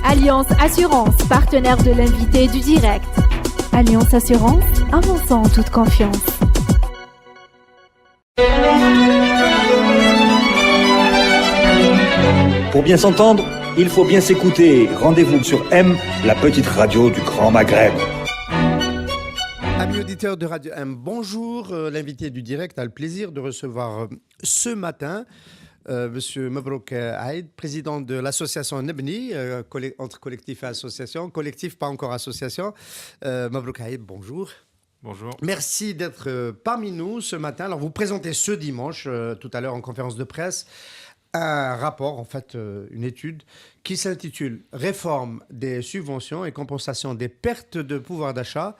Alliance Assurance, partenaire de l'invité du direct. Alliance Assurance, avançons en toute confiance. Pour bien s'entendre, il faut bien s'écouter. Rendez-vous sur M, la petite radio du Grand Maghreb. Amis auditeurs de Radio M, bonjour. L'invité du direct a le plaisir de recevoir ce matin Monsieur Mabrouk Aïd, président de l'association Nebni, entre collectif et association. Collectif, pas encore association. Mabrouk Aïd, bonjour. Bonjour. Merci d'être parmi nous ce matin. Alors, vous présentez ce dimanche, tout à l'heure en conférence de presse, un rapport, en fait, une étude qui s'intitule « Réforme des subventions et compensation des pertes de pouvoir d'achat ».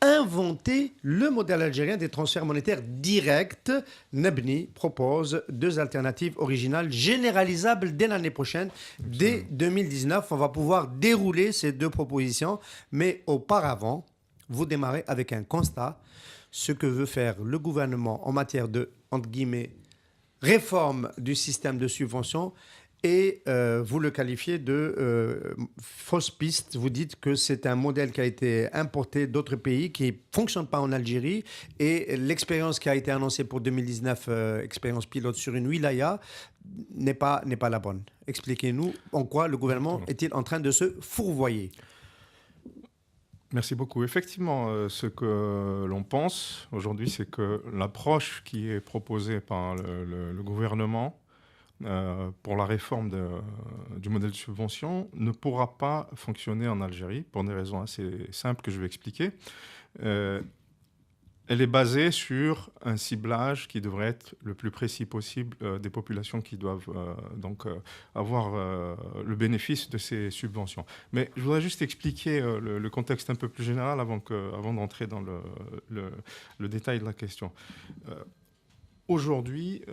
Inventer le modèle algérien des transferts monétaires directs. Nebni propose 2 alternatives originales généralisables dès l'année prochaine. Dès 2019, on va pouvoir dérouler ces 2 propositions. Mais auparavant, vous démarrez avec un constat. Ce que veut faire le gouvernement en matière de, entre guillemets, réforme du système de subvention. Et vous le qualifiez de fausse piste. Vous dites que c'est un modèle qui a été importé d'autres pays, qui ne fonctionne pas en Algérie. Et l'expérience qui a été annoncée pour 2019, expérience pilote sur une wilaya, n'est pas la bonne. Expliquez-nous en quoi le gouvernement est-il en train de se fourvoyer. Merci beaucoup. Effectivement, ce que l'on pense aujourd'hui, c'est que l'approche qui est proposée par le gouvernement pour la réforme du modèle de subvention ne pourra pas fonctionner en Algérie pour des raisons assez simples que je vais expliquer. Elle est basée sur un ciblage qui devrait être le plus précis possible des populations qui doivent avoir le bénéfice de ces subventions. Mais je voudrais juste expliquer le contexte un peu plus général avant d'entrer dans le détail de la question. Aujourd'hui,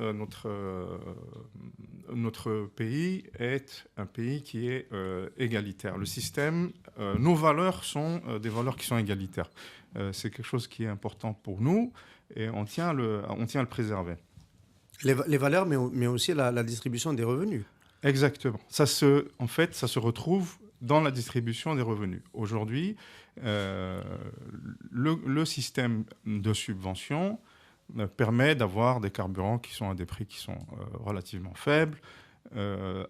notre pays est un pays qui est égalitaire. Le système, nos valeurs sont des valeurs qui sont égalitaires. C'est quelque chose qui est important pour nous et on tient à le préserver. Les valeurs, mais aussi la distribution des revenus. Exactement. Ça se retrouve dans la distribution des revenus. Aujourd'hui, le système de subvention permet d'avoir des carburants qui sont à des prix qui sont relativement faibles,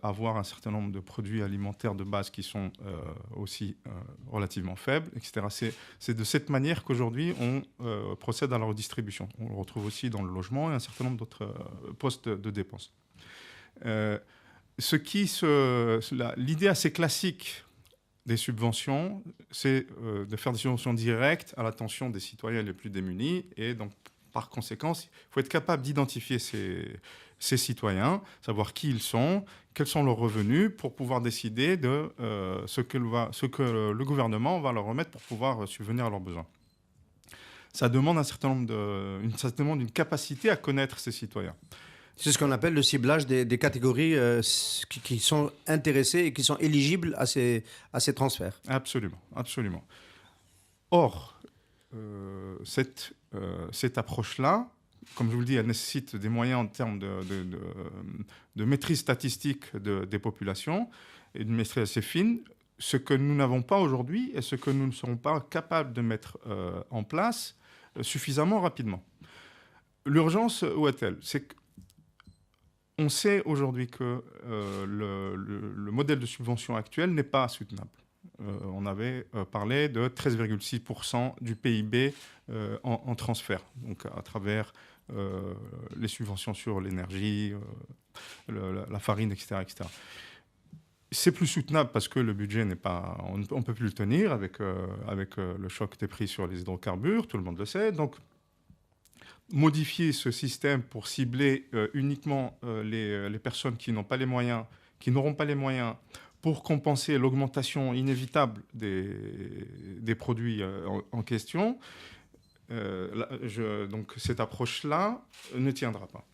avoir un certain nombre de produits alimentaires de base qui sont aussi relativement faibles, etc. C'est de cette manière qu'aujourd'hui, on procède à la redistribution. On le retrouve aussi dans le logement et un certain nombre d'autres postes de dépenses. L'idée assez classique des subventions, c'est de faire des subventions directes à l'attention des citoyens les plus démunis et donc par conséquent, il faut être capable d'identifier ces citoyens, savoir qui ils sont, quels sont leurs revenus, pour pouvoir décider de ce que le gouvernement va leur remettre pour pouvoir subvenir à leurs besoins. Ça demande une capacité à connaître ces citoyens. C'est ce qu'on appelle le ciblage des catégories qui sont intéressées et qui sont éligibles à ces transferts. Absolument, absolument. Or, cette approche-là, comme je vous le dis, elle nécessite des moyens en termes de maîtrise statistique des populations et de maîtrise assez fine, ce que nous n'avons pas aujourd'hui et ce que nous ne serons pas capables de mettre en place suffisamment rapidement. L'urgence, où est-elle ? C'est qu'on sait aujourd'hui que le modèle de subvention actuel n'est pas soutenable. On avait parlé de 13,6% du PIB en transfert, donc à travers les subventions sur l'énergie, la farine, etc., etc. C'est plus soutenable parce que le budget n'est pas... On ne peut plus le tenir avec le choc des prix sur les hydrocarbures, tout le monde le sait. Donc, modifier ce système pour cibler uniquement les personnes qui n'ont pas les moyens, qui n'auront pas les moyens pour compenser l'augmentation inévitable des produits en question, donc cette approche-là ne tiendra pas.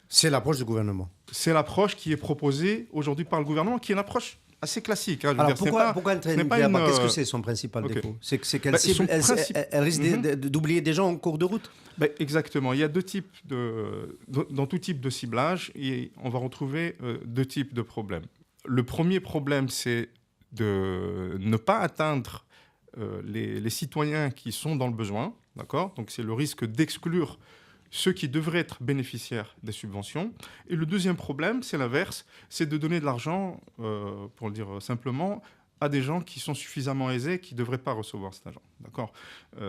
C'est l'approche du gouvernement. C'est l'approche qui est proposée aujourd'hui par le gouvernement, qui est une approche assez classique. Hein. Alors pourquoi elle traîne pas qu'est-ce que c'est son principal défaut ? C'est qu'elle cible, elle risque d'oublier des gens en cours de route ? Exactement. Il y a dans tout type de ciblage, on va retrouver 2 types de problèmes. Le premier problème, c'est de ne pas atteindre les citoyens qui sont dans le besoin, d'accord ? Donc c'est le risque d'exclure ceux qui devraient être bénéficiaires des subventions. Et le deuxième problème, c'est l'inverse, c'est de donner de l'argent, pour le dire simplement, à des gens qui sont suffisamment aisés, qui ne devraient pas recevoir cet argent. D'accord ?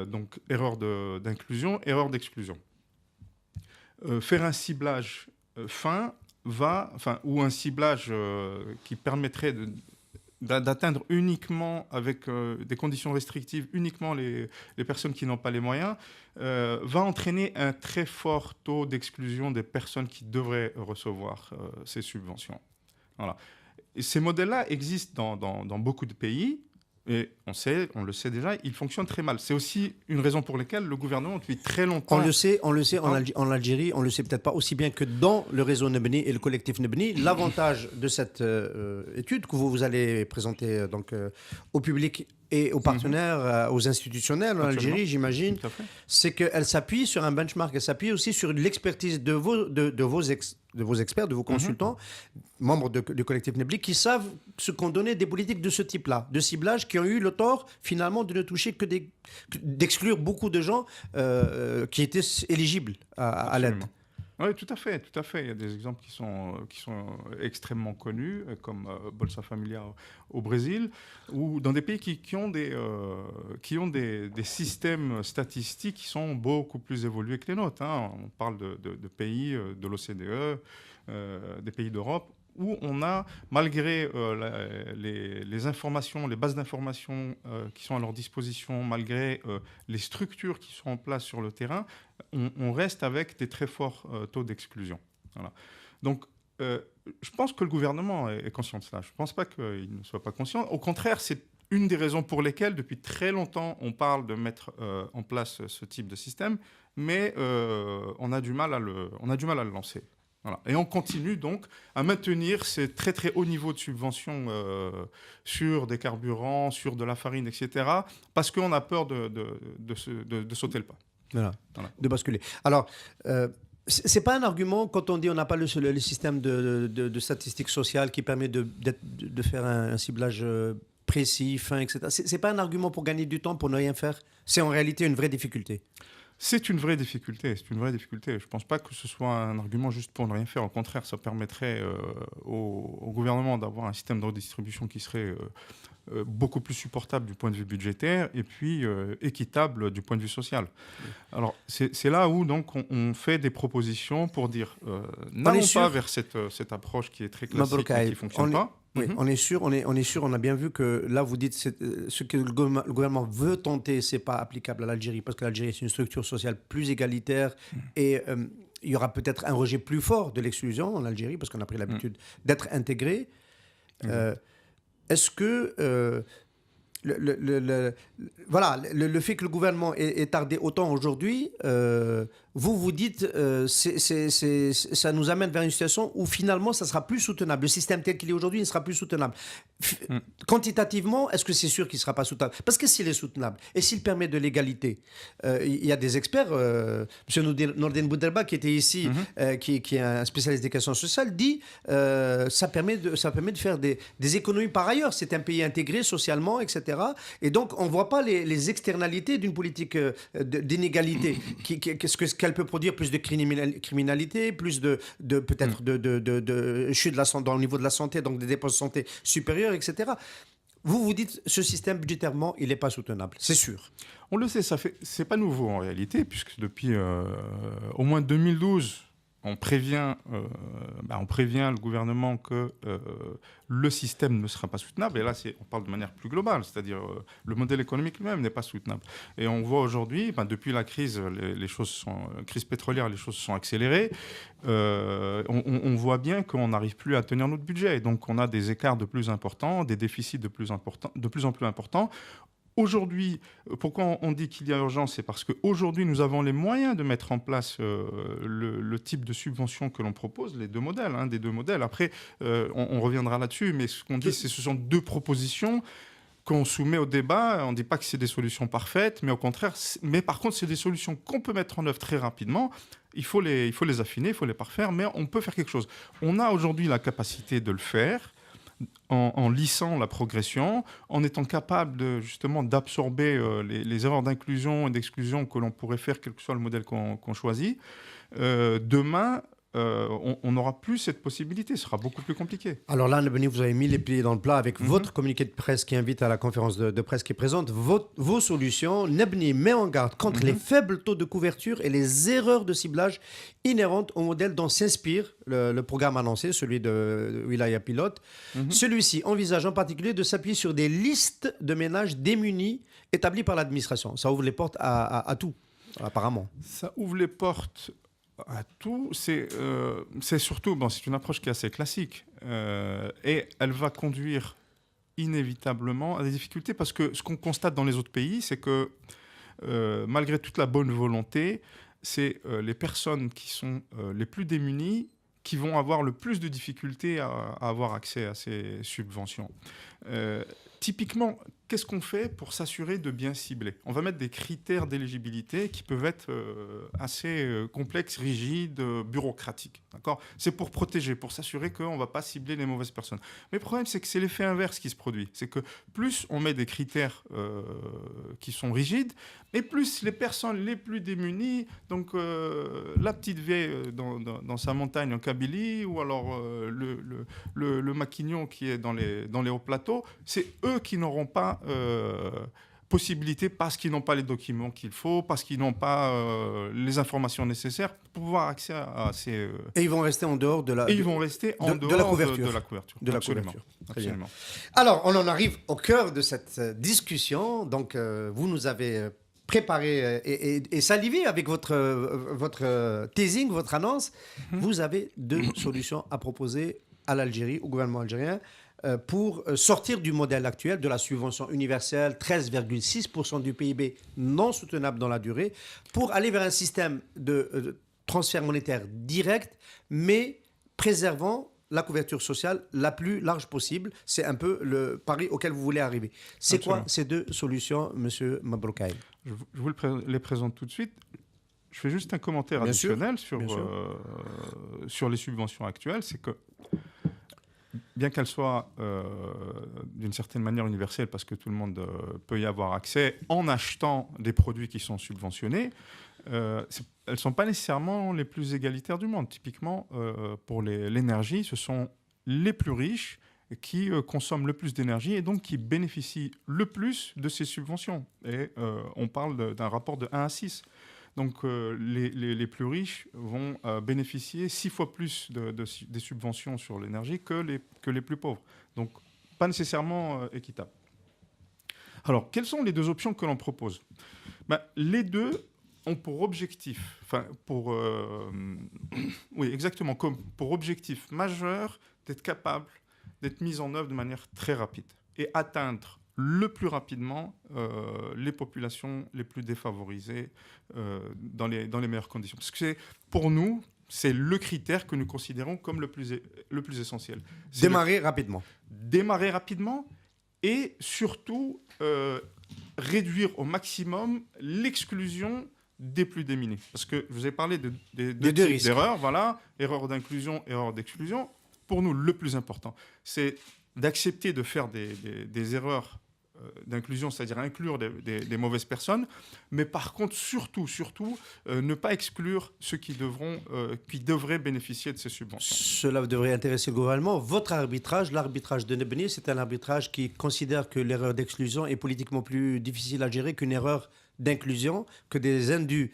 Donc erreur d'inclusion, erreur d'exclusion. Faire un ciblage fin ou un ciblage qui permettrait d'atteindre uniquement, avec des conditions restrictives, uniquement les personnes qui n'ont pas les moyens, va entraîner un très fort taux d'exclusion des personnes qui devraient recevoir ces subventions. Voilà. Et ces modèles-là existent dans beaucoup de pays, et on le sait déjà, ils fonctionnent très mal. C'est aussi une raison pour laquelle le gouvernement, depuis très longtemps... On le sait en Algérie, on le sait peut-être pas aussi bien que dans le réseau Nebni et le collectif Nebni. L'avantage de cette étude que vous allez présenter au public et aux partenaires, aux institutionnels en Algérie, j'imagine, c'est qu'elle s'appuie sur un benchmark, elle s'appuie aussi sur l'expertise de vos experts, de vos consultants, membres du collectif Nebni, qui savent ce qu'ont donné des politiques de ce type-là, de ciblage, qui ont eu le tort finalement de ne toucher d'exclure beaucoup de gens qui étaient éligibles à l'aide. Oui, tout à fait. Il y a des exemples qui sont extrêmement connus, comme Bolsa Familia au Brésil, ou dans des pays qui ont des systèmes statistiques qui sont beaucoup plus évolués que les nôtres. Hein. On parle de pays de l'OCDE, des pays d'Europe, où on a, malgré les informations, les bases d'informations qui sont à leur disposition, malgré les structures qui sont en place sur le terrain, on reste avec des très forts taux d'exclusion. Voilà. Donc, je pense que le gouvernement est conscient de cela. Je ne pense pas qu'il ne soit pas conscient. Au contraire, c'est une des raisons pour lesquelles, depuis très longtemps, on parle de mettre en place ce type de système, mais on a du mal à le lancer. Voilà. Et on continue donc à maintenir ces très très hauts niveaux de subventions sur des carburants, sur de la farine, etc. parce qu'on a peur de sauter le pas. Voilà. De basculer. Alors, c'est pas un argument quand on dit on n'a pas le système de statistiques sociales qui permet de faire un ciblage précis, fin, etc. C'est pas un argument pour gagner du temps, pour ne rien faire. C'est en réalité une vraie difficulté. C'est une vraie difficulté. Je ne pense pas que ce soit un argument juste pour ne rien faire. Au contraire, ça permettrait au gouvernement d'avoir un système de redistribution qui serait beaucoup plus supportable du point de vue budgétaire et puis équitable du point de vue social. Alors, c'est là où donc, on fait des propositions pour dire n'allons pas vers cette approche qui est très classique et qui ne fonctionne pas. Oui, on est sûr, on a bien vu que là, vous dites ce que le gouvernement veut tenter, ce n'est pas applicable à l'Algérie, parce que l'Algérie, c'est une structure sociale plus égalitaire et il y aura peut-être un rejet plus fort de l'exclusion en Algérie, parce qu'on a pris l'habitude d'être intégré. Est-ce que le fait que le gouvernement ait tardé autant aujourd'hui, vous dites ça nous amène vers une situation où finalement ça sera plus soutenable. Le système tel qu'il est aujourd'hui ne sera plus soutenable. Quantitativement, est-ce que c'est sûr qu'il ne sera pas soutenable? Parce que s'il est soutenable et s'il permet de l'égalité, il y a des experts, M. Nordin Bouderba qui était ici, qui est un spécialiste des questions sociales, dit ça permet de faire des économies par ailleurs. C'est un pays intégré socialement, etc. Et donc on ne voit pas les externalités d'une politique d'inégalité. Qu'est-ce qu'elle peut produire? Plus de criminalité, plus peut-être de chute dans le niveau de la santé, donc des dépenses de santé supérieures, etc. Vous dites ce système budgétairement, il n'est pas soutenable, c'est sûr. On le sait, c'est pas nouveau en réalité, puisque depuis au moins 2012, on prévient le gouvernement que le système ne sera pas soutenable. Et là, on parle de manière plus globale, c'est-à-dire le modèle économique lui-même n'est pas soutenable. Et on voit aujourd'hui, depuis la crise, crise pétrolière, les choses se sont accélérées. On voit bien qu'on n'arrive plus à tenir notre budget. Et donc, on a des écarts de plus importants, des déficits de plus en plus importants. Aujourd'hui, pourquoi on dit qu'il y a urgence? C'est parce qu'aujourd'hui, nous avons les moyens de mettre en place le type de subvention que l'on propose, des deux modèles. Après, on reviendra là-dessus, mais ce qu'on dit, ce sont deux propositions qu'on soumet au débat. On ne dit pas que c'est des solutions parfaites, mais au contraire, par contre, c'est des solutions qu'on peut mettre en œuvre très rapidement. Il faut les affiner, il faut les parfaire, mais on peut faire quelque chose. On a aujourd'hui la capacité de le faire. en lissant la progression, en étant capable justement d'absorber les erreurs d'inclusion et d'exclusion que l'on pourrait faire, quel que soit le modèle qu'on choisit, demain, on n'aura plus cette possibilité. Ce sera beaucoup plus compliqué. Alors là, Nebni, vous avez mis les pieds dans le plat avec votre communiqué de presse qui invite à la conférence de presse qui présente vos solutions. Nebni met en garde contre les faibles taux de couverture et les erreurs de ciblage inhérentes au modèle dont s'inspire le programme annoncé, celui de Wilaya Pilote. Celui-ci envisage en particulier de s'appuyer sur des listes de ménages démunis établies par l'administration. Ça ouvre les portes à tout, apparemment. Ça ouvre les portes à tout. C'est surtout, c'est une approche qui est assez classique et elle va conduire inévitablement à des difficultés parce que ce qu'on constate dans les autres pays, c'est que malgré toute la bonne volonté, c'est les personnes qui sont les plus démunies qui vont avoir le plus de difficultés à avoir accès à ces subventions. Typiquement, qu'est-ce qu'on fait pour s'assurer de bien cibler ? On va mettre des critères d'éligibilité qui peuvent être assez complexes, rigides, bureaucratiques. D'accord ? C'est pour protéger, pour s'assurer qu'on ne va pas cibler les mauvaises personnes. Mais le problème, c'est que c'est l'effet inverse qui se produit. C'est que plus on met des critères qui sont rigides, et plus les personnes les plus démunies, donc la petite vieille dans sa montagne en Kabylie, ou alors le maquignon qui est dans les hauts plateaux, c'est eux qui n'auront pas possibilité parce qu'ils n'ont pas les documents qu'il faut, parce qu'ils n'ont pas les informations nécessaires pour pouvoir accès à ces... Et ils vont rester en dehors de la couverture. Absolument. Alors, on en arrive au cœur de cette discussion. Donc, vous nous avez préparé et salivé avec votre teasing, votre annonce. Vous avez 2 solutions à proposer à l'Algérie, au gouvernement algérien, pour sortir du modèle actuel de la subvention universelle, 13,6% du PIB non soutenable dans la durée, pour aller vers un système de transfert monétaire direct, mais préservant la couverture sociale la plus large possible. C'est un peu le pari auquel vous voulez arriver. C'est quoi ces 2 solutions, M. Mabroukaï ? Je vous les présente tout de suite. Je fais juste un commentaire additionnel sur les subventions actuelles. C'est que bien qu'elle soit d'une certaine manière universelle, parce que tout le monde peut y avoir accès en achetant des produits qui sont subventionnés, elles ne sont pas nécessairement les plus égalitaires du monde. Typiquement, pour l'énergie, ce sont les plus riches qui consomment le plus d'énergie et donc qui bénéficient le plus de ces subventions. Et on parle d'un rapport de 1 à 6. Donc les plus riches vont bénéficier 6 fois plus des subventions sur l'énergie que les plus pauvres. Donc pas nécessairement équitable. Alors, quelles sont les 2 options que l'on propose ? Les 2 ont pour objectif, pour objectif majeur d'être capable d'être mis en œuvre de manière très rapide et atteindre le plus rapidement les populations les plus défavorisées dans les meilleures conditions. Parce que pour nous, c'est le critère que nous considérons comme le plus essentiel. Démarrer rapidement. Démarrer rapidement et surtout réduire au maximum l'exclusion des plus démunis. Parce que je vous ai parlé de 2 types d'erreurs. Voilà, erreur d'inclusion, erreur d'exclusion. Pour nous, le plus important, c'est d'accepter de faire des erreurs d'inclusion, c'est-à-dire inclure des mauvaises personnes, mais par contre, surtout, ne pas exclure ceux qui devraient bénéficier de ces subventions. Cela devrait intéresser le gouvernement. Votre arbitrage, l'arbitrage de Nebni, c'est un arbitrage qui considère que l'erreur d'exclusion est politiquement plus difficile à gérer qu'une erreur d'inclusion, que des indus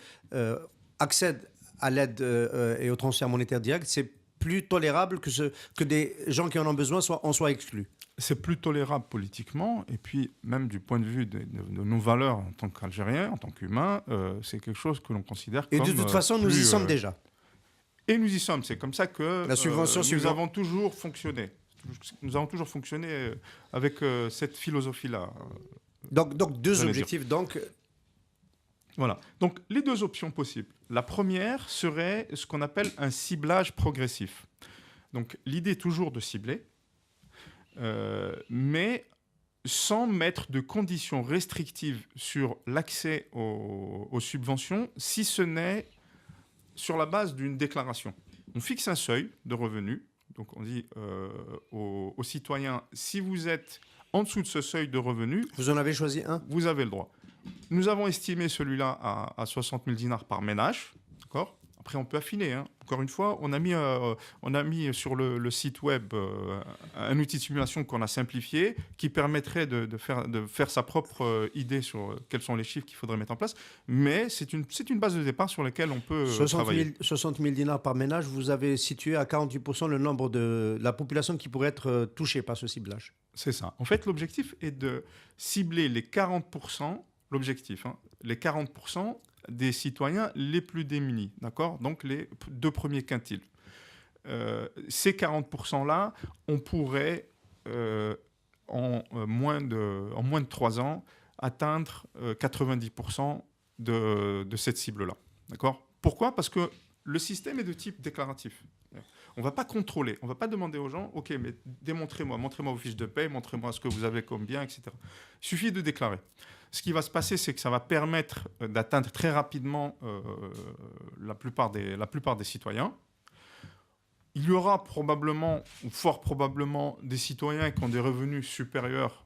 accèdent à l'aide et au transfert monétaire direct. C'est plus tolérable que des gens qui en ont besoin en soient exclus. C'est plus tolérable politiquement, et puis même du point de vue de nos valeurs en tant qu'Algériens, en tant qu'humains, c'est quelque chose que l'on considère comme... Et de toute façon, nous y sommes déjà. Et nous y sommes. C'est comme ça que la subvention nous avons toujours fonctionné. Nous avons toujours fonctionné avec cette philosophie-là. Donc 2 objectifs, donc... Voilà. Donc, les 2 options possibles. La première serait ce qu'on appelle un ciblage progressif. Donc, l'idée est toujours de cibler, mais sans mettre de conditions restrictives sur l'accès aux subventions, si ce n'est sur la base d'une déclaration. On fixe un seuil de revenus donc on dit aux citoyens, si vous êtes en dessous de ce seuil de revenus, Vous en avez choisi un? vous avez le droit. Nous avons estimé celui-là à 60 000 dinars par ménage, d'accord? Après, on peut affiner, hein. Encore une fois, on a mis sur le site web un outil de simulation qu'on a simplifié, qui permettrait de faire sa propre idée sur quels sont les chiffres qu'il faudrait mettre en place. Mais c'est une base de départ sur laquelle on peut travailler. 60 000 dinars par ménage, vous avez situé à 48% le nombre de la population qui pourrait être touchée par ce ciblage. C'est ça. En fait, l'objectif est de cibler les 40%, l'objectif, hein, les 40% des citoyens les plus démunis, d'accord? Donc les 2 premiers quintiles. Ces 40%-là, on pourrait, en moins de 3 ans, atteindre 90% de cette cible-là, d'accord? Pourquoi? Parce que le système est de type déclaratif. On ne va pas contrôler, on ne va pas demander aux gens, OK, mais montrez-moi vos fiches de paie, montrez-moi ce que vous avez comme bien, etc. Il suffit de déclarer. Ce qui va se passer, c'est que ça va permettre d'atteindre très rapidement la plupart des citoyens. Il y aura probablement, ou fort probablement, des citoyens qui ont des revenus supérieurs,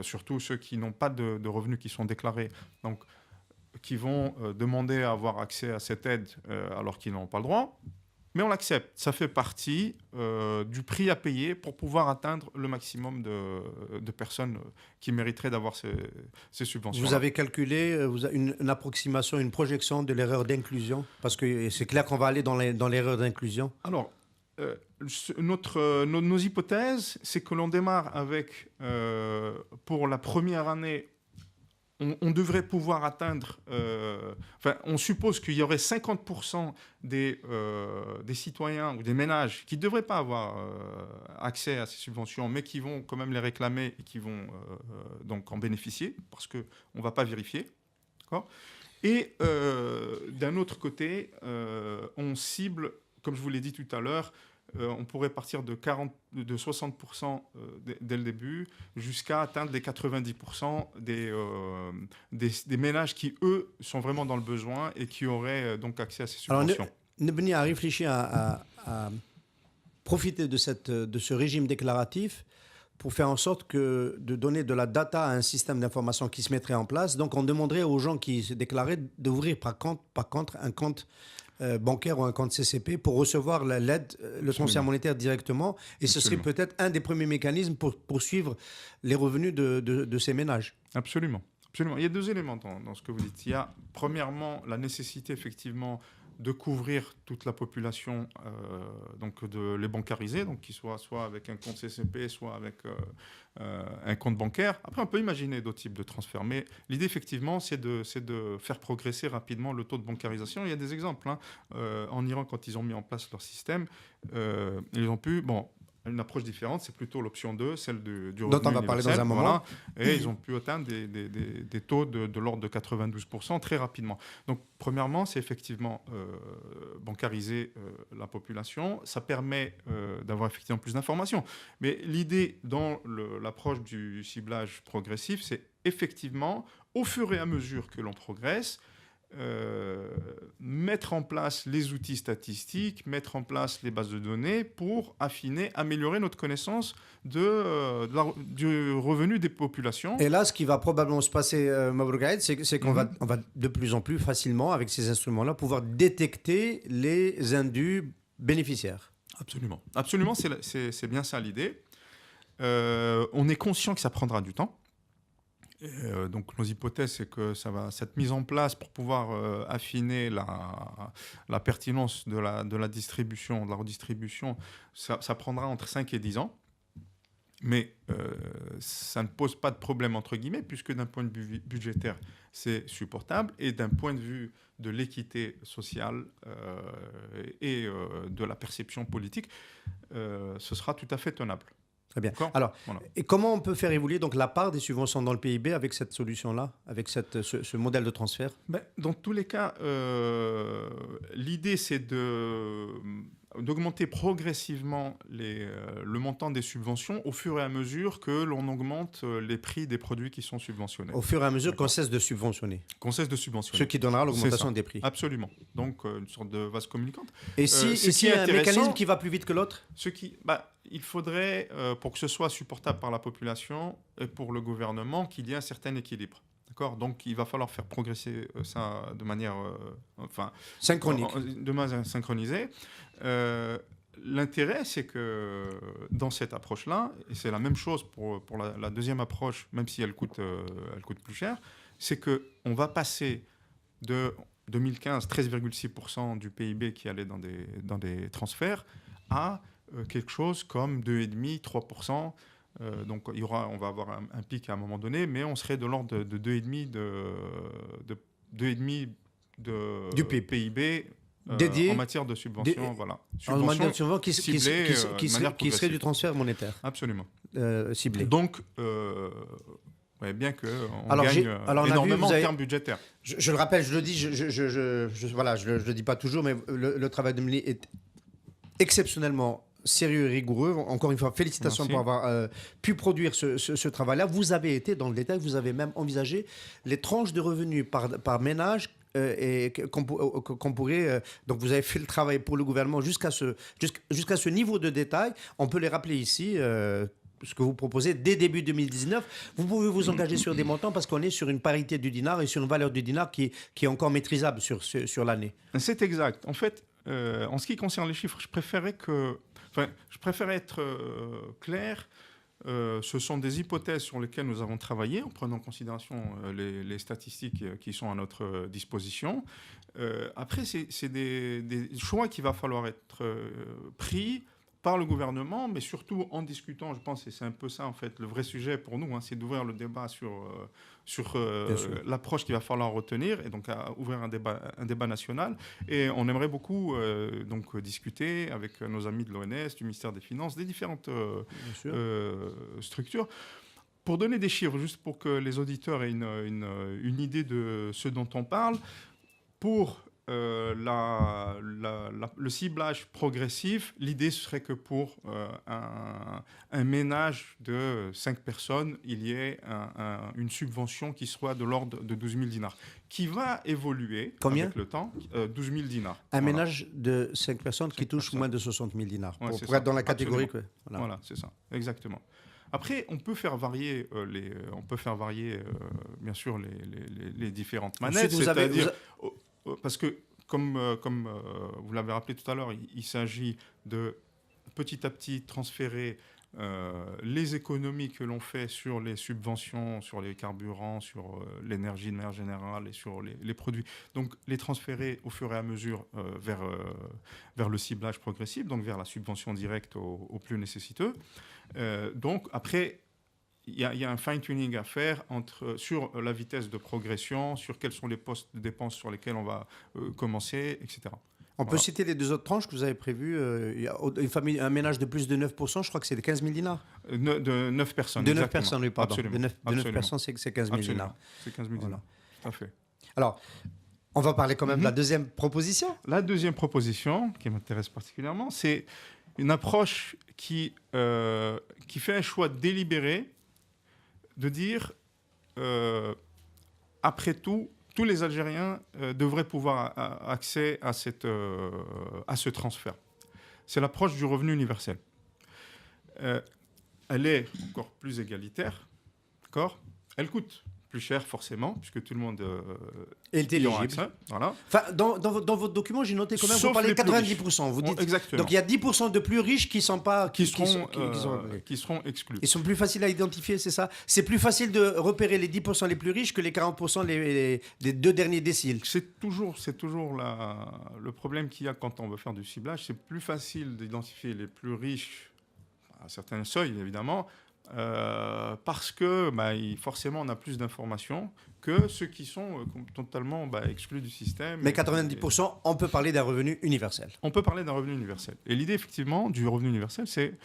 surtout ceux qui n'ont pas de revenus qui sont déclarés, donc qui vont demander à avoir accès à cette aide alors qu'ils n'ont pas le droit. Mais on l'accepte. Ça fait partie du prix à payer pour pouvoir atteindre le maximum de personnes qui mériteraient d'avoir ces subventions. Vous avez calculé une approximation, une projection de l'erreur d'inclusion? Parce que c'est clair qu'on va aller dans l'erreur d'inclusion. Alors, nos hypothèses, c'est que l'on démarre avec, pour la première année, on devrait pouvoir atteindre... on suppose qu'il y aurait 50% des citoyens ou des ménages qui ne devraient pas avoir accès à ces subventions, mais qui vont quand même les réclamer et qui vont donc en bénéficier, parce qu'on ne va pas vérifier. D'accord ? Et d'un autre côté, on cible, comme je vous l'ai dit tout à l'heure, on pourrait partir de 60% dès le début jusqu'à atteindre les 90% des ménages qui, eux, sont vraiment dans le besoin et qui auraient donc accès à ces subventions. Alors, Nebni a réfléchi à profiter de ce régime déclaratif pour faire en sorte de donner de la data à un système d'information qui se mettrait en place. Donc, on demanderait aux gens qui se déclaraient d'ouvrir par contre un compte bancaire ou un compte CCP pour recevoir l'aide, le transfert monétaire directement. Et ce serait peut-être un des premiers mécanismes pour poursuivre les revenus de ces ménages. Absolument. Absolument. Il y a 2 éléments dans ce que vous dites. Il y a, premièrement, la nécessité, effectivement, de couvrir toute la population, donc de les bancariser, donc qu'ils soient soit avec un compte CCP, soit avec un compte bancaire. Après, on peut imaginer d'autres types de transferts, mais l'idée, effectivement, c'est de faire progresser rapidement le taux de bancarisation. Il y a des exemples. Hein. En Iran, quand ils ont mis en place leur système, ils ont pu... Une approche différente, c'est plutôt l'option 2, celle du revenu dont on va parler dans un moment. Voilà. Et ils ont pu atteindre des taux de l'ordre de 92% très rapidement. Donc, premièrement, c'est effectivement bancariser la population. Ça permet d'avoir effectivement plus d'informations. Mais l'idée dans l'approche du ciblage progressif, c'est effectivement, au fur et à mesure que l'on progresse, mettre en place les outils statistiques, mettre en place les bases de données pour affiner, améliorer notre connaissance du revenu des populations. Et là, ce qui va probablement se passer, Mabrouk Aïd, c'est qu'on va de plus en plus facilement, avec ces instruments-là, pouvoir détecter les indus bénéficiaires. Absolument. Absolument, c'est bien ça l'idée. On est conscient que ça prendra du temps. Donc nos hypothèses, c'est que cette mise en place pour pouvoir affiner la pertinence de la distribution, de la redistribution, ça prendra entre 5 et 10 ans. Mais ça ne pose pas de problème, entre guillemets, puisque d'un point de vue budgétaire, c'est supportable. Et d'un point de vue de l'équité sociale et de la perception politique, ce sera tout à fait tenable. Très bien. Alors, voilà. Et comment on peut faire évoluer donc la part des subventions dans le PIB avec cette solution-là, avec ce modèle de transfert? Dans tous les cas, l'idée, c'est de d'augmenter progressivement le montant des subventions au fur et à mesure que l'on augmente les prix des produits qui sont subventionnés. Au fur et à mesure qu'on cesse de subventionner. Qu'on cesse de subventionner. Ce qui donnera l'augmentation des prix. Absolument. Donc, une sorte de vase communicante. Et si y a un mécanisme qui va plus vite que l'autre ? Il faudrait, pour que ce soit supportable par la population et pour le gouvernement, qu'il y ait un certain équilibre. D'accord ? Donc, il va falloir faire progresser ça de manière synchronique. De manière synchronisée. L'intérêt, c'est que dans cette approche-là, et c'est la même chose pour la deuxième approche, même si elle coûte plus cher, c'est qu'on va passer de 2015, 13,6% du PIB qui allait dans des transferts, à quelque chose comme 2,5%, 3%. Donc on va avoir un pic à un moment donné, mais on serait de l'ordre de 2,5% du PIB dédié en matière de subvention. En matière de subvention qui serait du transfert monétaire. Absolument. Ciblé. Donc, bien qu'on gagne énormément en termes budgétaires. Je le rappelle, je le dis, je le dis pas toujours, mais le travail de Mélie est exceptionnellement sérieux et rigoureux. Encore une fois, félicitations pour avoir pu produire ce travail-là. Vous avez été dans le détail, vous avez même envisagé les tranches de revenus par ménage et qu'on pourrait... donc vous avez fait le travail pour le gouvernement jusqu'à ce niveau de détail. On peut les rappeler ici... ce que vous proposez dès début 2019, vous pouvez vous engager sur des montants parce qu'on est sur une parité du dinar et sur une valeur du dinar qui est encore maîtrisable sur l'année. C'est exact. En fait, en ce qui concerne les chiffres, je préférais être clair. Ce sont des hypothèses sur lesquelles nous avons travaillé en prenant en considération les statistiques qui sont à notre disposition. Après, c'est des choix qu'il va falloir être pris par le gouvernement, mais surtout en discutant, je pense, et c'est un peu ça en fait le vrai sujet pour nous, c'est d'ouvrir le débat sur l'approche qu'il va falloir retenir, et donc à ouvrir un débat national. Et on aimerait beaucoup donc discuter avec nos amis de l'ONS, du ministère des Finances, des différentes structures. Pour donner des chiffres, juste pour que les auditeurs aient une idée de ce dont on parle, pour le ciblage progressif, l'idée serait que pour un ménage de 5 personnes, il y ait une subvention qui soit de l'ordre de 12 000 dinars, qui va évoluer avec le temps. 12 000 dinars. Un ménage de 5 personnes qui touche moins de 60 000 dinars, pour être dans la catégorie. Voilà, c'est ça, exactement. Après, on peut faire varier bien sûr les différentes manettes, c'est-à-dire... Parce que, comme vous l'avez rappelé tout à l'heure, il s'agit de petit à petit transférer les économies que l'on fait sur les subventions, sur les carburants, sur l'énergie de manière générale et sur les produits. Donc, les transférer au fur et à mesure vers le ciblage progressif, donc vers la subvention directe aux plus nécessiteux. Donc, après... Il y a un fine-tuning à faire sur la vitesse de progression, sur quels sont les postes de dépenses sur lesquels on va commencer, etc. On peut citer les deux autres tranches que vous avez prévues. Il y a un ménage de plus de 9%, je crois que c'est de 15 000 dinars. De 9 personnes. De 9 personnes, oui, pardon. Absolument. De 9 personnes, c'est 15 000 dinars. C'est 15 000 dinars, tout à fait. Alors, on va parler quand même de la deuxième proposition. La deuxième proposition, qui m'intéresse particulièrement, c'est une approche qui fait un choix délibéré de dire, après tout, tous les Algériens devraient pouvoir accès à ce transfert. C'est l'approche du revenu universel. Elle est encore plus égalitaire, d'accord ? Elle coûte plus cher forcément, puisque tout le monde est éligible. Voilà. Enfin, dans votre document, j'ai noté quand même, vous parlez de 90%. Vous dites, exactement. Donc il y a 10% de plus riches qui seront exclus. Ils sont plus faciles à identifier, c'est ça ? C'est plus facile de repérer les 10% les plus riches que les 40% des deux derniers déciles. C'est toujours le problème qu'il y a quand on veut faire du ciblage. C'est plus facile d'identifier les plus riches à certains seuils, évidemment, parce que forcément on a plus d'informations que ceux qui sont totalement exclus du système. Mais 90%, on peut parler d'un revenu universel. On peut parler d'un revenu universel. Et l'idée effectivement du revenu universel, c'est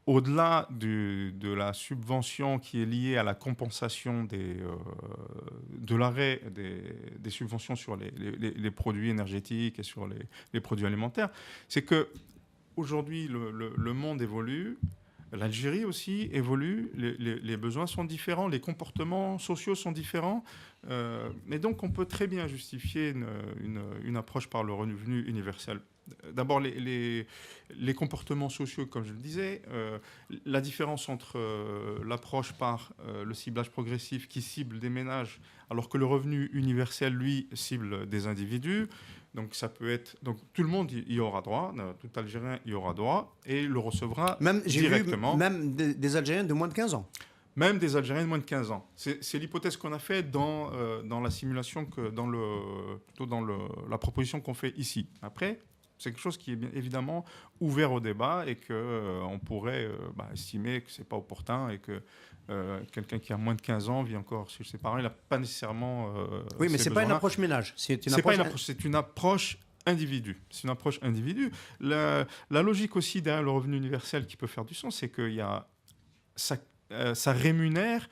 au-delà de la subvention qui est liée à la compensation de l'arrêt des subventions sur les produits énergétiques et sur les produits alimentaires, c'est qu'aujourd'hui, le monde évolue, l'Algérie aussi évolue, les besoins sont différents, les comportements sociaux sont différents. Mais donc, on peut très bien justifier une approche par le revenu universel. D'abord, les comportements sociaux, comme je le disais, la différence entre l'approche par le ciblage progressif qui cible des ménages, alors que le revenu universel, lui, cible des individus. Donc, ça peut être... Donc, tout le monde y aura droit, tout Algérien y aura droit, et le recevra directement. Même des Algériens de moins de 15 ans. Même des Algériens de moins de 15 ans. C'est l'hypothèse qu'on a faite dans la simulation, dans la proposition qu'on fait ici. Après, c'est quelque chose qui est bien évidemment ouvert au débat et qu'on pourrait estimer que ce n'est pas opportun et que quelqu'un qui a moins de 15 ans vit encore chez ses parents. Il n'a pas nécessairement... oui, mais ce n'est pas une approche ménage. C'est une approche individu. C'est une approche individu. La logique aussi derrière le revenu universel qui peut faire du sens, c'est qu'il y a... ça rémunère...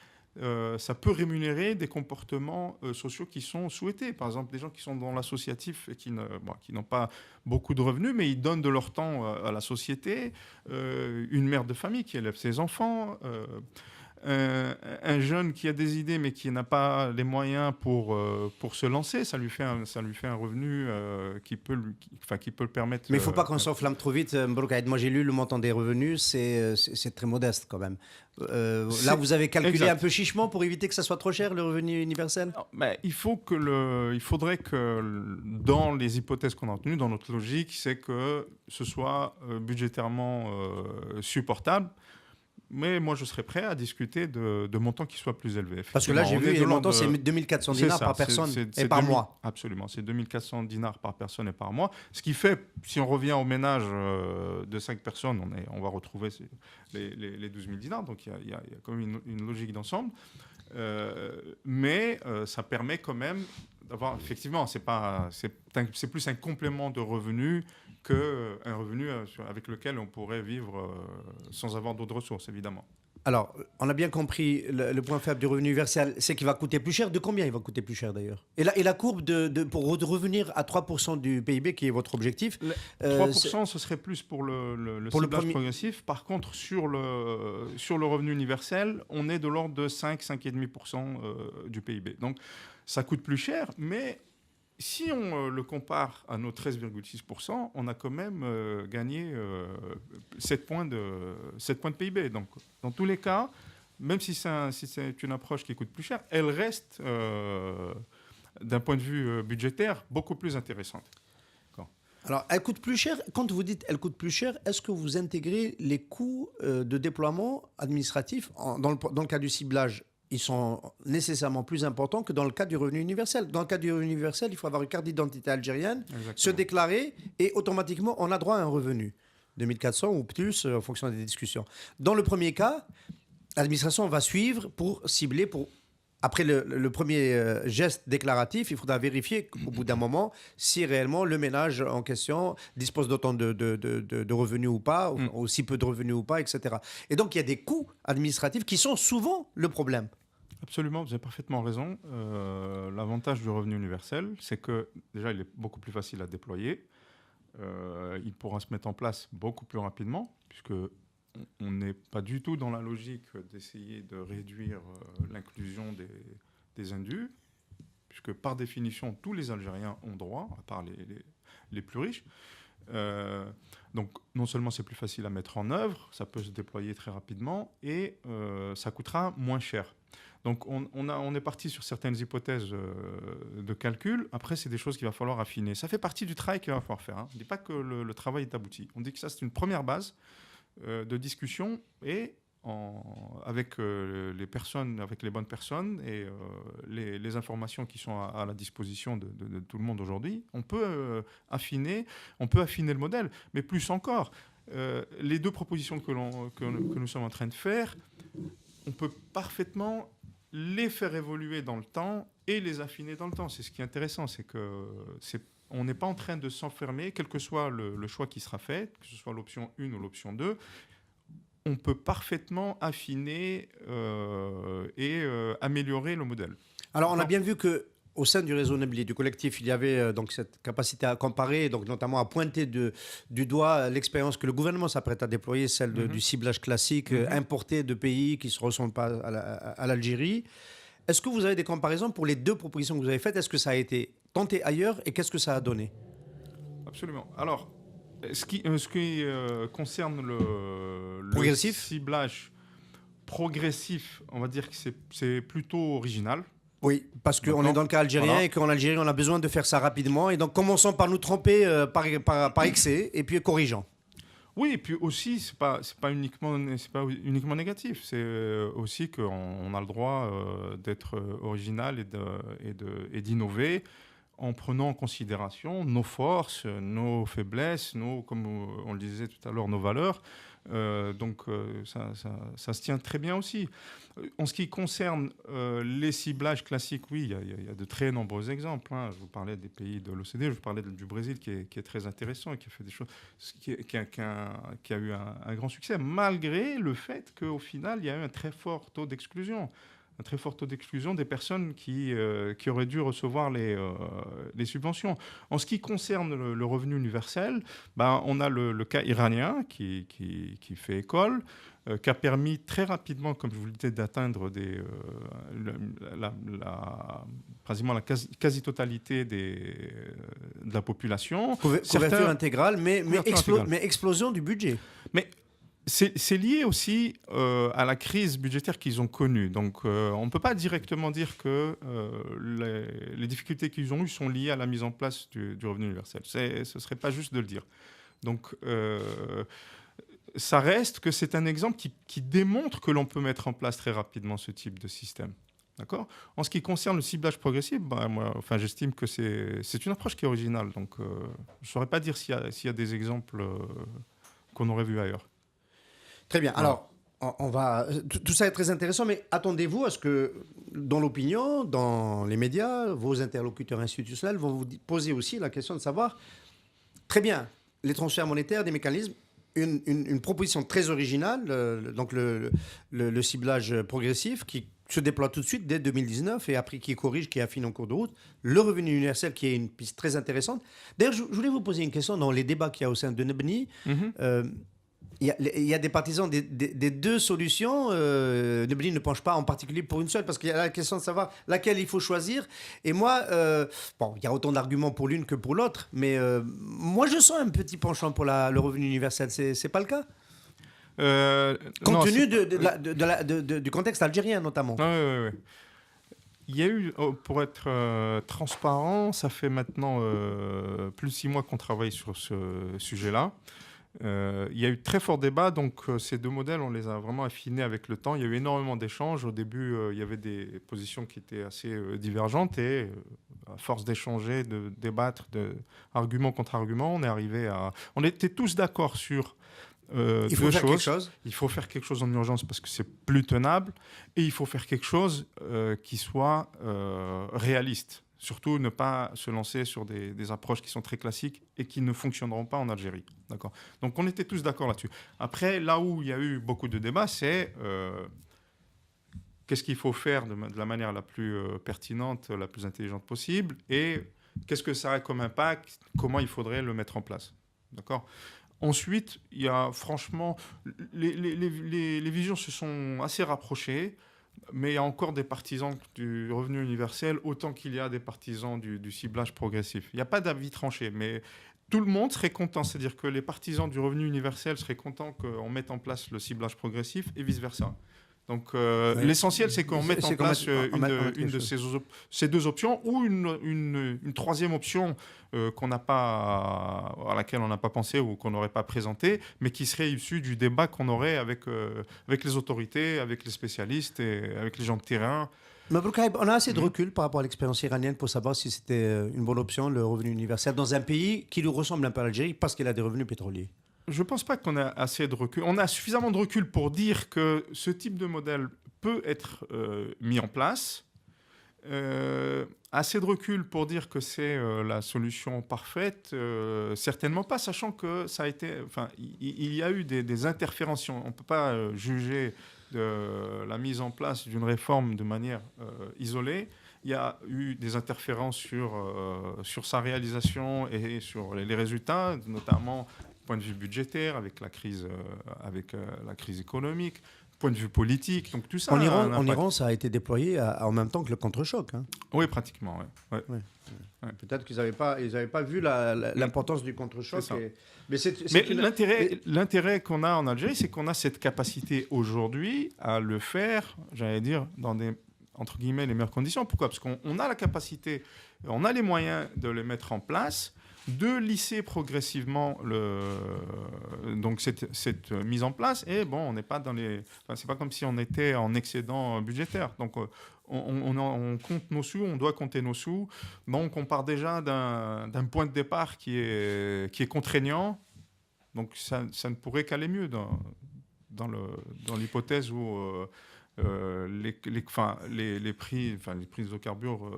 ça peut rémunérer des comportements sociaux qui sont souhaités. Par exemple, des gens qui sont dans l'associatif et qui n'ont pas beaucoup de revenus, mais ils donnent de leur temps à la société. Une mère de famille qui élève ses enfants. Un jeune qui a des idées mais qui n'a pas les moyens pour se lancer, ça lui fait un revenu qui peut le permettre. Mais il ne faut pas qu'on s'enflamme trop vite. Mbrouk Aïd, moi j'ai lu le montant des revenus, c'est très modeste quand même. Là, vous avez calculé un peu chichement pour éviter que ça soit trop cher, le revenu universel. Non, mais il faudrait que dans les hypothèses qu'on a retenues, dans notre logique, c'est que ce soit budgétairement supportable. Mais moi, je serais prêt à discuter de montants qui soient plus élevés. Parce que là, j'ai vu, le montant, c'est 2400 dinars par personne et par mois. Absolument, c'est 2400 dinars par personne et par mois. Ce qui fait, si on revient au ménage de 5 personnes, on va retrouver les 12 000 dinars. Donc, il y a quand même une logique d'ensemble. Mais ça permet quand même d'avoir... Effectivement, c'est plus un complément de revenus qu'un revenu avec lequel on pourrait vivre sans avoir d'autres ressources, évidemment. Alors, on a bien compris le point faible du revenu universel, c'est qu'il va coûter plus cher. De combien il va coûter plus cher d'ailleurs ? Et la courbe pour revenir à 3% du PIB, qui est votre objectif... 3%, ce serait plus pour le ciblage progressif. Par contre, sur le revenu universel, on est de l'ordre de 5,5% du PIB. Donc, ça coûte plus cher, mais... Si on le compare à nos 13,6%, on a quand même gagné 7 points de PIB. Donc, dans tous les cas, même si c'est une approche qui coûte plus cher, elle reste, d'un point de vue budgétaire, beaucoup plus intéressante. Alors, elle coûte plus cher. Quand vous dites elle coûte plus cher, est-ce que vous intégrez les coûts de déploiement administratif dans le cas du ciblage ? Ils sont nécessairement plus importants que dans le cas du revenu universel. Dans le cas du revenu universel, il faut avoir une carte d'identité algérienne, exactement, se déclarer et automatiquement, on a droit à un revenu. 2400 ou plus en fonction des discussions. Dans le premier cas, l'administration va suivre pour cibler, après le premier geste déclaratif, il faudra vérifier au bout d'un moment si réellement le ménage en question dispose d'autant de revenus ou pas, ou si peu de revenus ou pas, etc. Et donc, il y a des coûts administratifs qui sont souvent le problème. Absolument, vous avez parfaitement raison. L'avantage du revenu universel, c'est que déjà, il est beaucoup plus facile à déployer. Il pourra se mettre en place beaucoup plus rapidement, puisque on n'est pas du tout dans la logique d'essayer de réduire l'inclusion des indus, puisque par définition, tous les Algériens ont droit, à part les plus riches. Donc, non seulement c'est plus facile à mettre en œuvre, ça peut se déployer très rapidement et ça coûtera moins cher. Donc, on est parti sur certaines hypothèses de calcul. Après, c'est des choses qu'il va falloir affiner. Ça fait partie du travail qu'il va falloir faire. On ne dit pas que le travail est abouti. On dit que ça, c'est une première base de discussion et avec les personnes, avec les bonnes personnes et les informations qui sont à la disposition de tout le monde aujourd'hui, on peut affiner le modèle. Mais plus encore, les deux propositions que nous sommes en train de faire, on peut parfaitement les faire évoluer dans le temps et les affiner dans le temps. C'est ce qui est intéressant, c'est qu'on n'est pas en train de s'enfermer, quel que soit le choix qui sera fait, que ce soit l'option 1 ou l'option 2. on peut parfaitement affiner et améliorer le modèle. Alors, on a bien vu que au sein du réseau Nebli, du collectif, il y avait donc cette capacité à comparer, donc notamment à pointer du doigt l'expérience que le gouvernement s'apprête à déployer, celle du ciblage classique importé de pays qui ne se ressemblent pas à l'Algérie. Est-ce que vous avez des comparaisons pour les deux propositions que vous avez faites? Est-ce que ça a été tenté ailleurs et qu'est-ce que ça a donné? Absolument. Alors, ce qui concerne le ciblage progressif, on va dire que c'est plutôt original. Oui, parce qu'on est dans le cas algérien et qu'en Algérie, on a besoin de faire ça rapidement. Et donc, commençons par nous tromper par excès et puis corrigeons. Oui, et puis aussi, c'est pas uniquement négatif. C'est aussi qu'on a le droit d'être original et d'innover en prenant en considération nos forces, nos faiblesses, comme on le disait tout à l'heure, nos valeurs. Donc ça se tient très bien aussi. En ce qui concerne les ciblages classiques, oui, il y a de très nombreux exemples. Je vous parlais des pays de l'OCDE, je vous parlais du Brésil qui est très intéressant et qui a fait des choses, qui a eu un grand succès, malgré le fait qu'au final, il y a eu un très fort taux d'exclusion. Un très fort taux d'exclusion des personnes qui auraient dû recevoir les subventions. En ce qui concerne le revenu universel, on a le cas iranien qui fait école, qui a permis très rapidement, comme je vous le disais, d'atteindre quasiment la quasi-totalité de la population. Couverture intégrale, mais explosion du budget. Mais c'est lié aussi à la crise budgétaire qu'ils ont connue. Donc, on ne peut pas directement dire que les difficultés qu'ils ont eues sont liées à la mise en place du revenu universel. Ce ne serait pas juste de le dire. Donc, ça reste que c'est un exemple qui démontre que l'on peut mettre en place très rapidement ce type de système. D'accord ? En ce qui concerne le ciblage progressif, j'estime que c'est une approche qui est originale. Donc, je ne saurais pas dire s'il y a des exemples qu'on aurait vus ailleurs. Très bien. Alors, tout ça est très intéressant, mais attendez-vous à ce que, dans l'opinion, dans les médias, vos interlocuteurs institutionnels vont vous poser aussi la question de savoir, très bien, les transferts monétaires, des mécanismes, une proposition très originale, donc le ciblage progressif qui se déploie tout de suite dès 2019 et après qui corrige, qui affine en cours de route, le revenu universel qui est une piste très intéressante. D'ailleurs, je voulais vous poser une question dans les débats qu'il y a au sein de Nebni. Il y a des partisans des deux solutions. Nebni ne penche pas en particulier pour une seule, parce qu'il y a la question de savoir laquelle il faut choisir. Et moi, il y a autant d'arguments pour l'une que pour l'autre, mais moi, je sens un petit penchant pour le revenu universel. C'est pas le cas compte tenu du contexte algérien, notamment. Oui. Il y a eu, pour être transparent, ça fait maintenant plus de 6 mois qu'on travaille sur ce sujet-là. Il y a eu très fort débat, donc ces deux modèles, on les a vraiment affinés avec le temps. Il y a eu énormément d'échanges. Au début, il y avait des positions qui étaient assez divergentes et à force d'échanger, de débattre, argument contre argument, on était tous d'accord sur il faut faire quelque chose. Il faut faire quelque chose en urgence parce que c'est plus tenable et il faut faire quelque chose qui soit réaliste. Surtout ne pas se lancer sur des approches qui sont très classiques et qui ne fonctionneront pas en Algérie. D'accord ? Donc on était tous d'accord là-dessus. Après, là où il y a eu beaucoup de débats, c'est qu'est-ce qu'il faut faire de la manière la plus pertinente, la plus intelligente possible, et qu'est-ce que ça a comme impact, comment il faudrait le mettre en place. D'accord ? Ensuite, il y a franchement... Les visions se sont assez rapprochées. Mais il y a encore des partisans du revenu universel, autant qu'il y a des partisans du ciblage progressif. Il n'y a pas d'avis tranché, mais tout le monde serait content. C'est-à-dire que les partisans du revenu universel seraient contents qu'on mette en place le ciblage progressif et vice-versa. Donc l'essentiel, c'est qu'on mette en place une de ces deux options ou une troisième option à laquelle on n'a pas pensé ou qu'on n'aurait pas présentée, mais qui serait issue du débat qu'on aurait avec les autorités, avec les spécialistes et avec les gens de terrain. Mabrouk Haïb, on a assez de recul par rapport à l'expérience iranienne pour savoir si c'était une bonne option, le revenu universel, dans un pays qui nous ressemble un peu à l'Algérie parce qu'il a des revenus pétroliers. Je ne pense pas qu'on a assez de recul. On a suffisamment de recul pour dire que ce type de modèle peut être mis en place. Assez de recul pour dire que c'est la solution parfaite, certainement pas, sachant que ça a été, il y a eu des interférences. On ne peut pas juger de la mise en place d'une réforme de manière isolée. Il y a eu des interférences sur sa réalisation et sur les résultats, notamment du point de vue budgétaire, avec la crise économique, point de vue politique. Donc tout ça. En Iran, ça a été déployé en même temps que le contre-choc. Hein. Oui, pratiquement. Ouais. Peut-être qu'ils n'avaient pas vu l'importance du contre-choc. Mais l'intérêt qu'on a en Algérie, c'est qu'on a cette capacité aujourd'hui à le faire, j'allais dire, dans des, entre guillemets, les meilleures conditions. Pourquoi ? Parce qu'on a la capacité, on a les moyens de les mettre en place, de lisser progressivement donc cette mise en place. Et bon, on n'est pas dans les... c'est pas comme si on était en excédent budgétaire. Donc, on compte nos sous, on doit compter nos sous. Donc, on part déjà d'un point de départ qui est contraignant. Donc, ça ne pourrait qu'aller mieux dans l'hypothèse où... les prix des hydrocarbures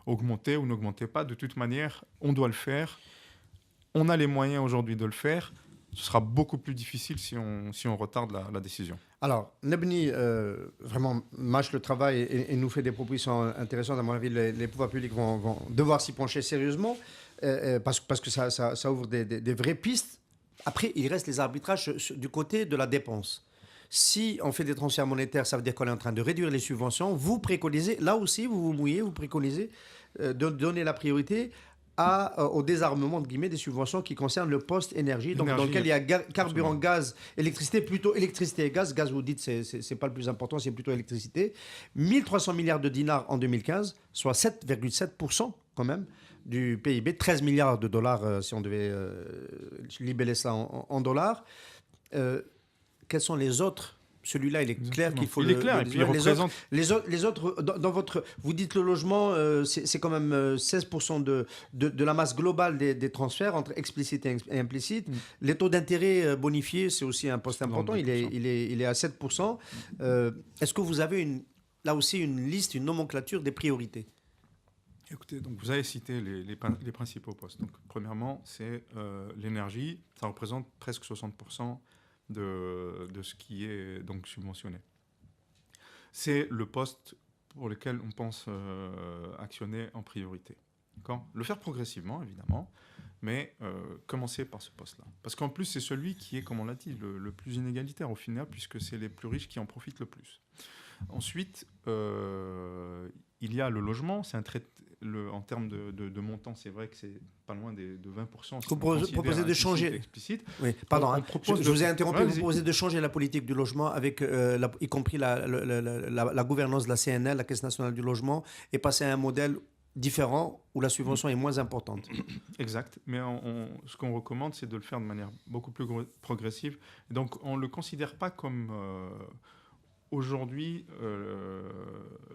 augmentaient ou n'augmentaient pas. De toute manière, on doit le faire. On a les moyens aujourd'hui de le faire. Ce sera beaucoup plus difficile si on retarde la décision. Alors, Nebni vraiment mâche le travail et nous fait des propositions intéressantes. À mon avis, les pouvoirs publics vont devoir s'y pencher sérieusement parce que ça ouvre des vraies pistes. Après, il reste les arbitrages du côté de la dépense. Si on fait des transferts monétaires, ça veut dire qu'on est en train de réduire les subventions. Vous préconisez, là aussi, vous mouillez, vous préconisez de donner la priorité au désarmement de guillemets, des subventions qui concernent le poste énergie, donc dans lequel il y a carburant, gaz, électricité, plutôt électricité et gaz. Gaz, vous dites, c'est pas le plus important, c'est plutôt électricité. 1300 milliards de dinars en 2015, soit 7,7% quand même du PIB, 13 milliards de dollars si on devait libeller ça en dollars. Quels sont les autres ? Celui-là, il est clair qu'il faut il est clair, et puis il représente... les autres dans votre... Vous dites le logement, c'est quand même 16% de la masse globale des transferts entre explicite et implicite. Les taux d'intérêt bonifiés, c'est aussi un poste important. Il est à 7%. Est-ce que vous avez là aussi une liste, une nomenclature des priorités ? Écoutez, donc vous avez cité les principaux postes. Donc, premièrement, c'est l'énergie. Ça représente presque 60% de ce qui est donc subventionné. C'est le poste pour lequel on pense actionner en priorité. D'accord ? Le faire progressivement, évidemment, mais commencer par ce poste-là. Parce qu'en plus, c'est celui qui est, comme on l'a dit, le plus inégalitaire au final, puisque c'est les plus riches qui en profitent le plus. Ensuite, il y a le logement. C'est en termes de montant, c'est vrai que c'est pas loin de 20%. Vous proposez de changer... Explicite. Oui, pardon, je vous ai interrompu. Vous proposez de changer la politique du logement, avec, y compris la gouvernance de la CNL, la Caisse nationale du logement, et passer à un modèle différent où la subvention est moins importante. Exact. Mais ce qu'on recommande, c'est de le faire de manière beaucoup plus progressive. Donc, on ne le considère pas comme... aujourd'hui,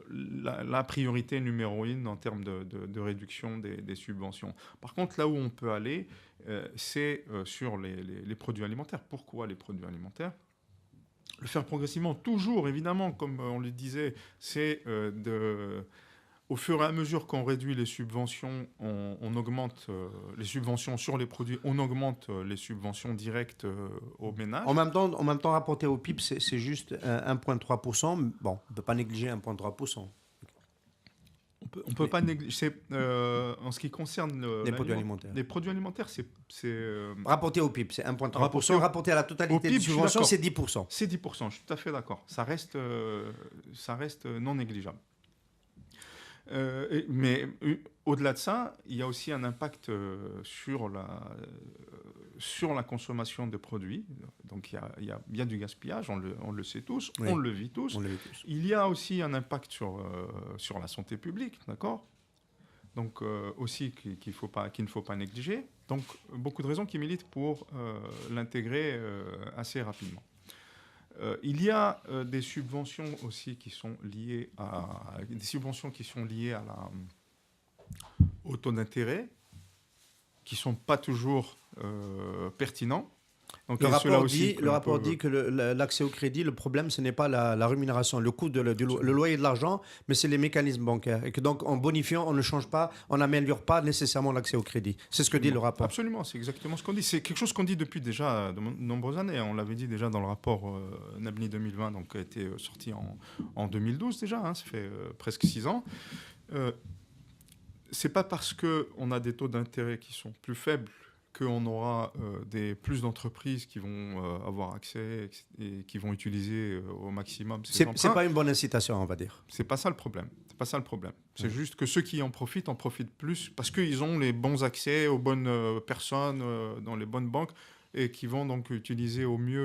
la priorité numéro 1 en termes de réduction des subventions. Par contre, là où on peut aller, c'est sur les produits alimentaires. Pourquoi les produits alimentaires ? Le faire progressivement, toujours, évidemment, comme on le disait, c'est au fur et à mesure qu'on réduit les subventions, on augmente les subventions sur les produits, on augmente les subventions directes aux ménages. En même temps, rapporté au PIB, c'est juste 1,3%. Bon, on ne peut pas négliger 1,3%. On peut pas négliger. En ce qui concerne les produits alimentaires. Les produits alimentaires, c'est rapporté au PIB, c'est 1,3%. Rapporté à la totalité des subventions, c'est 10%. C'est 10%, je suis tout à fait d'accord. Ça reste non négligeable. Mais au-delà de ça, il y a aussi un impact sur la consommation de produits. Donc il y a bien du gaspillage, on le sait tous, oui. On le vit tous. Il y a aussi un impact sur la santé publique, d'accord ? Donc aussi qu'il ne faut pas négliger. Donc beaucoup de raisons qui militent pour l'intégrer assez rapidement. Il y a des subventions aussi qui sont liées au taux d'intérêt, qui ne sont pas toujours pertinents. Donc, Le et cela rapport aussi dit, que le l'on rapport peut- dit que l'accès au crédit, le problème, ce n'est pas la rémunération, le coût, le loyer de l'argent, mais c'est les mécanismes bancaires. Et que donc, en bonifiant, on ne change pas, on n'améliore pas nécessairement l'accès au crédit. C'est ce que dit le rapport. Absolument, c'est exactement ce qu'on dit. C'est quelque chose qu'on dit depuis déjà de nombreuses années. On l'avait dit déjà dans le rapport Nabni 2020, donc, qui a été sorti en 2012 déjà, hein, ça fait presque 6 ans. C'est pas parce qu'on a des taux d'intérêt qui sont plus faibles qu'on aura plus d'entreprises qui vont avoir accès et qui vont utiliser au maximum ces emprunts. C'est pas une bonne incitation, on va dire. C'est pas ça le problème. C'est pas ça le problème. C'est juste que ceux qui en profitent plus parce qu'ils ont les bons accès aux bonnes personnes dans les bonnes banques et qui vont donc utiliser au mieux,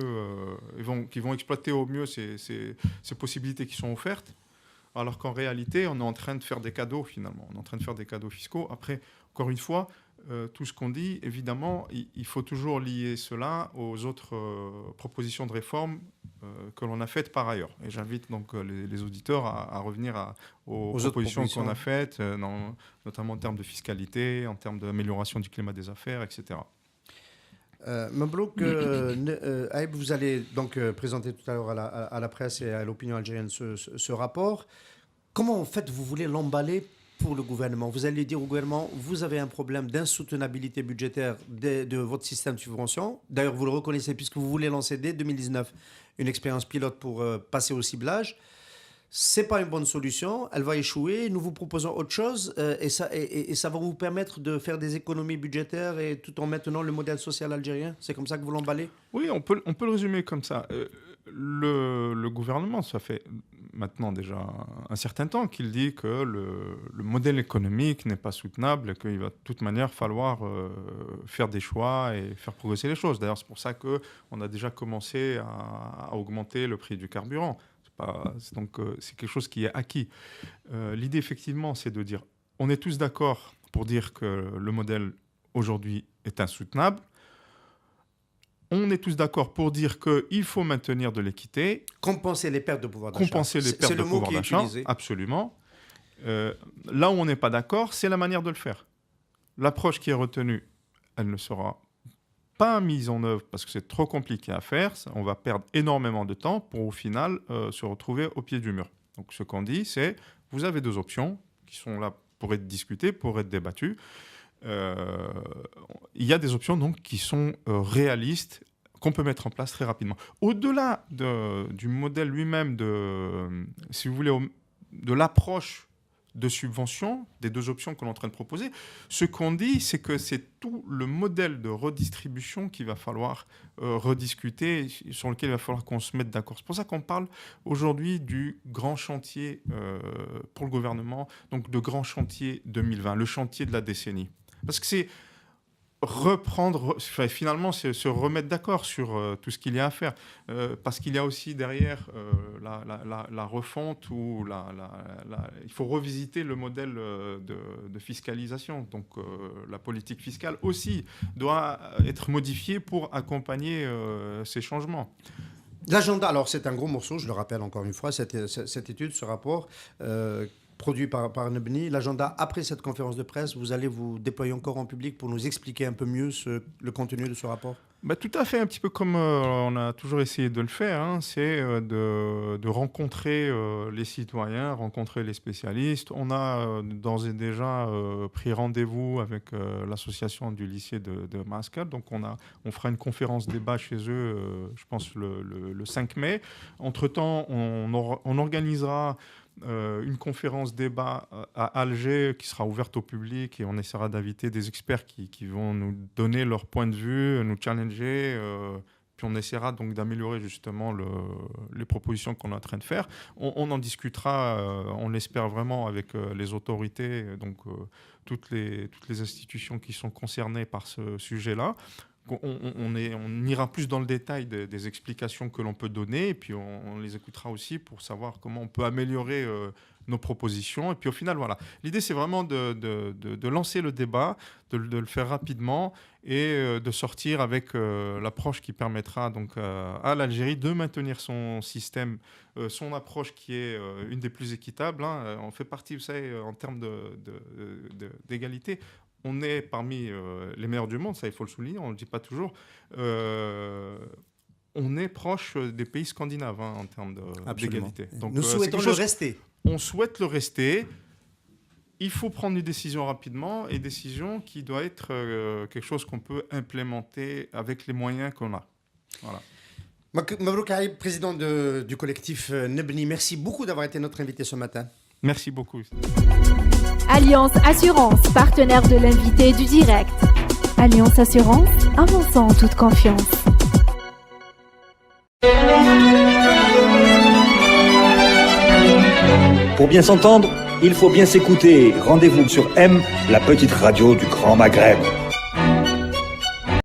qui vont exploiter au mieux ces possibilités qui sont offertes. Alors qu'en réalité, on est en train de faire des cadeaux finalement. On est en train de faire des cadeaux fiscaux. Après, encore une fois, tout ce qu'on dit, évidemment, il faut toujours lier cela aux autres propositions de réforme que l'on a faites par ailleurs. Et j'invite donc les auditeurs à revenir aux propositions qu'on a faites, notamment en termes de fiscalité, en termes d'amélioration du climat des affaires, etc. Mabrouk, Aïb, vous allez donc présenter tout à l'heure à la presse et à l'opinion algérienne ce rapport. Comment en fait vous voulez l'emballer pour le gouvernement? Vous allez dire au gouvernement, vous avez un problème d'insoutenabilité budgétaire de votre système de subvention. D'ailleurs, vous le reconnaissez puisque vous voulez lancer dès 2019 une expérience pilote pour passer au ciblage. C'est pas une bonne solution, elle va échouer. Nous vous proposons autre chose et ça va vous permettre de faire des économies budgétaires et tout en maintenant le modèle social algérien. C'est comme ça que vous l'emballez? Oui, on peut le résumer comme ça. Le gouvernement, ça fait maintenant déjà un certain temps qu'il dit que le modèle économique n'est pas soutenable et qu'il va de toute manière falloir faire des choix et faire progresser les choses. D'ailleurs, c'est pour ça qu'on a déjà commencé à augmenter le prix du carburant. Donc, c'est quelque chose qui est acquis. L'idée, effectivement, c'est de dire, on est tous d'accord pour dire que le modèle aujourd'hui est insoutenable. On est tous d'accord pour dire qu'il faut maintenir de l'équité. Compenser les pertes de pouvoir d'achat. Compenser les pertes de pouvoir d'achat, absolument. Là où on n'est pas d'accord, c'est la manière de le faire. L'approche qui est retenue, elle ne sera pas mise en œuvre parce que c'est trop compliqué à faire. On va perdre énormément de temps pour au final se retrouver au pied du mur. Donc ce qu'on dit, c'est vous avez deux options qui sont là pour être discutées, pour être débattues. Il y a des options donc qui sont réalistes, qu'on peut mettre en place très rapidement. Au-delà du modèle lui-même, si vous voulez, de l'approche de subvention, des deux options que l'on est en train de proposer, ce qu'on dit, c'est que c'est tout le modèle de redistribution qu'il va falloir rediscuter, sur lequel il va falloir qu'on se mette d'accord. C'est pour ça qu'on parle aujourd'hui du grand chantier pour le gouvernement, donc de grand chantier 2020, le chantier de la décennie. Parce que c'est finalement, c'est se remettre d'accord sur tout ce qu'il y a à faire. Parce qu'il y a aussi derrière la refonte où il faut revisiter le modèle de fiscalisation. Donc la politique fiscale aussi doit être modifiée pour accompagner ces changements. L'agenda, alors c'est un gros morceau, je le rappelle encore une fois, cette étude, ce rapport produit par Nabni. L'agenda, après cette conférence de presse, vous allez vous déployer encore en public pour nous expliquer un peu mieux le contenu de ce rapport? Tout à fait, un petit peu comme on a toujours essayé de le faire, hein, c'est de rencontrer les citoyens, rencontrer les spécialistes. On a d'ores et déjà pris rendez-vous avec l'association du lycée de Mascate. Donc on fera une conférence débat chez eux, je pense le 5 mai. Entre-temps, on organisera une conférence débat à Alger qui sera ouverte au public et on essaiera d'inviter des experts qui vont nous donner leur point de vue, nous challenger, puis on essaiera donc d'améliorer justement les propositions qu'on est en train de faire. On en discutera, on l'espère vraiment, avec les autorités, donc toutes les institutions qui sont concernées par ce sujet-là. On ira plus dans le détail des explications que l'on peut donner et puis on les écoutera aussi pour savoir comment on peut améliorer nos propositions. Et puis au final, voilà. L'idée, c'est vraiment de lancer le débat, de le faire rapidement et de sortir avec l'approche qui permettra donc à l'Algérie de maintenir son système, son approche qui est une des plus équitables. Hein. On fait partie, vous savez, en termes d'égalité. on est parmi les meilleurs du monde, ça il faut le souligner, on ne le dit pas toujours. On est proche des pays scandinaves en termes d'égalité. Donc, nous souhaitons le rester. On souhaite le rester. Il faut prendre une décision rapidement, et décision qui doit être quelque chose qu'on peut implémenter avec les moyens qu'on a. Voilà. Mabrouk Aïb, président du collectif Nebni, merci beaucoup d'avoir été notre invité ce matin. Merci beaucoup. Alliance Assurance, partenaire de l'invité du direct. Alliance Assurance, avançant en toute confiance. Pour bien s'entendre, il faut bien s'écouter. Rendez-vous sur M, la petite radio du Grand Maghreb.